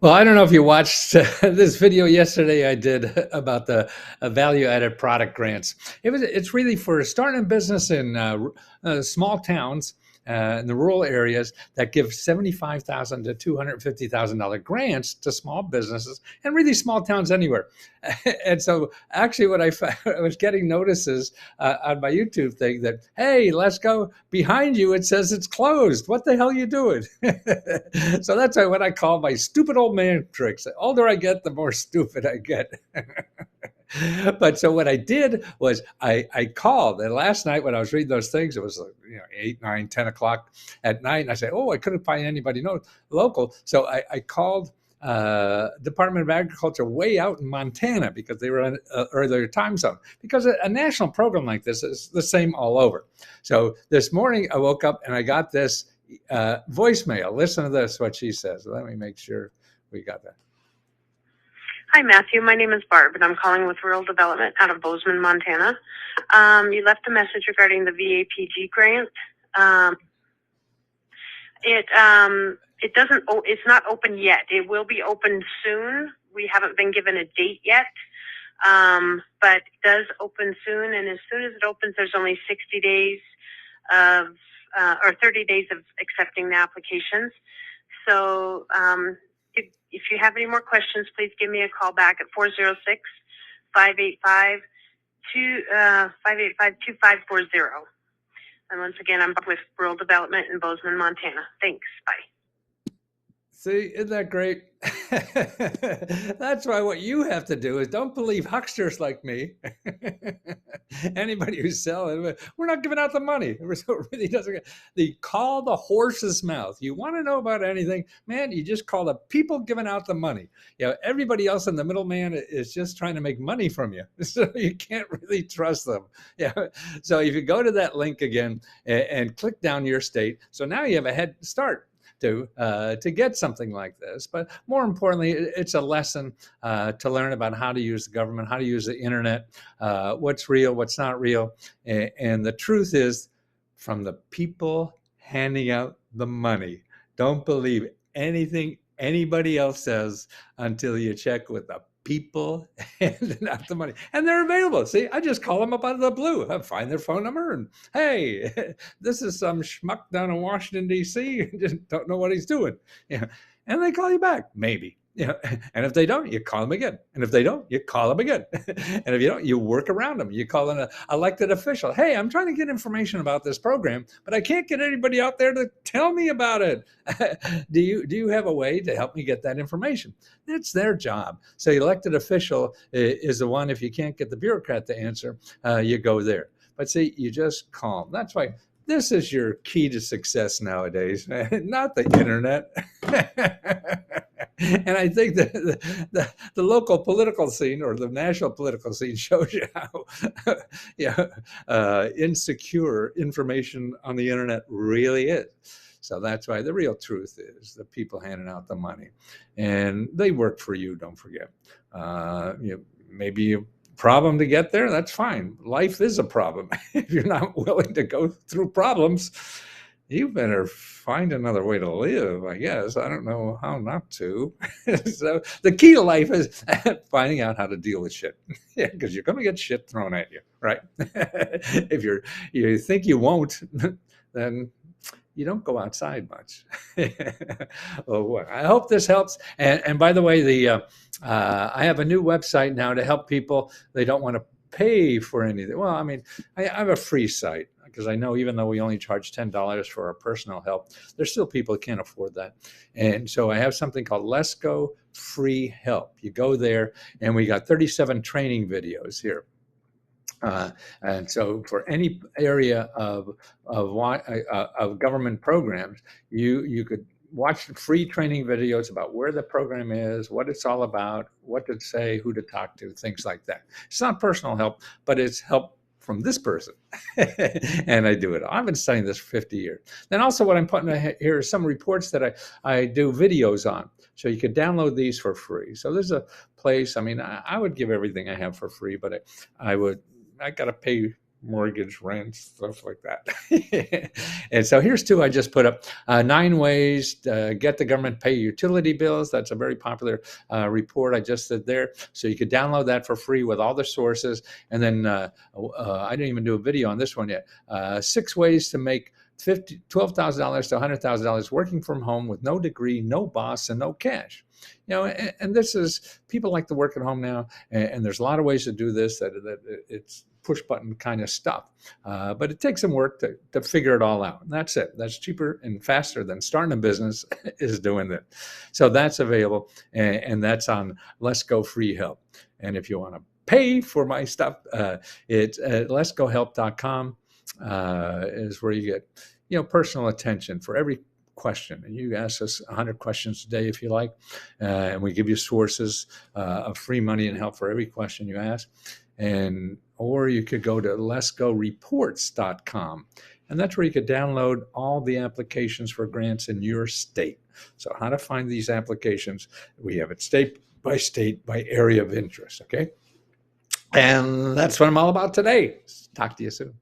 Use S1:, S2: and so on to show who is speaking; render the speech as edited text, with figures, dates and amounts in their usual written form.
S1: Well, I don't know if you watched this video yesterday I did about the value-added product grants. It's really for starting a business in small towns in the rural areas that give $75,000 to $250,000 grants to small businesses and really small towns anywhere. And so, actually, what I found, I was getting notices on my YouTube thing that, hey, let's go behind you. It says it's closed. What the hell are you doing? So that's what I call my stupid old man tricks. The older I get, the more stupid I get. But so what I did was I called, and last night when I was reading those things, it was 8, 9, 10 o'clock at night, and I said, oh, I couldn't find anybody local. So I called Department of Agriculture way out in Montana because they were in an earlier time zone. Because a national program like this is the same all over. So this morning I woke up and I got this voicemail. Listen to this, what she says. Let me make sure we got that.
S2: Hi, Matthew. My name is Barb, and I'm calling with Rural Development out of Bozeman, Montana. You left a message regarding the VAPG grant. It's not open yet. It will be open soon. We haven't been given a date yet, but it does open soon. And as soon as it opens, there's only 60 days or 30 days of accepting the applications. So if you have any more questions, please give me a call back at 406-585-2540. And once again, I'm with Rural Development in Bozeman, Montana. Thanks. Bye.
S1: See, isn't that great? That's why what you have to do is don't believe hucksters like me. Anybody who's selling, we're not giving out the money. So it really doesn't. They call the horse's mouth. You want to know about anything, man? You just call the people giving out the money. Everybody else in the middleman is just trying to make money from you, so you can't really trust them. So if you go to that link again and click down your state, so now you have a head start to get something like this. But more importantly, it's a lesson to learn about how to use the government, how to use the internet, what's real, what's not real. And the truth is, from the people handing out the money. Don't believe anything anybody else says until you check with the people handing out the money. And they're available. See, I just call them up out of the blue. I find their phone number and, hey, this is some schmuck down in Washington, D.C. Just don't know what he's doing. And they call you back, maybe. And if they don't, you call them again. And if they don't, you call them again. And if you don't, you work around them. You call an elected official. Hey, I'm trying to get information about this program, but I can't get anybody out there to tell me about it. Do you have a way to help me get that information? That's their job. So the elected official is the one, if you can't get the bureaucrat to answer, you go there. But see, you just call them. That's why this is your key to success nowadays, not the internet. And I think that the local political scene or the national political scene shows you how insecure information on the internet really is. So that's why the real truth is the people handing out the money, and they work for you. Don't forget. Maybe a problem to get there. That's fine. Life is a problem. If you're not willing to go through problems, you better find another way to live, I guess. I don't know how not to. So the key to life is finding out how to deal with shit. Yeah, because you're going to get shit thrown at you, right? If you think you won't, then you don't go outside much. Well, I hope this helps. And by the way, I have a new website now to help people. They don't want to pay for anything. Well, I mean, I have a free site because I know even though we only charge $10 for our personal help, there's still people who can't afford that. And so I have something called Let's Go Free Help. You go there, and we got 37 training videos here. And so for any area of government programs, you could watch free training videos about where the program is, what it's all about, what to say, who to talk to, things like that. It's not personal help, but it's help from this person. And I do it. I've been studying this for 50 years. Then also what I'm putting here are some reports that I do videos on. So you could download these for free. So there's a place, I mean, I would give everything I have for free, but I got to pay mortgage, rent, stuff like that. And so here's two I just put up. 9 ways to get the government pay utility bills. That's a very popular report I just did there. So you could download that for free with all the sources. And then I didn't even do a video on this one yet. 6 ways to make $12,000 to $100,000 working from home with no degree, no boss, and no cash. And this is, people like to work at home now, and there's a lot of ways to do this that it's push button kind of stuff. But it takes some work to figure it all out. And that's it. That's cheaper and faster than starting a business is doing that. So that's available, and that's on Let's Go Free Help. And if you want to pay for my stuff, it's letsgohelp.com is where you get personal attention for every question. And you ask us 100 questions a day if you like, and we give you sources of free money and help for every question you ask. Or you could go to letsgoreports.com, and that's where you could download all the applications for grants in your state. So how to find these applications, we have it state, by area of interest, okay? And that's what I'm all about today. Talk to you soon.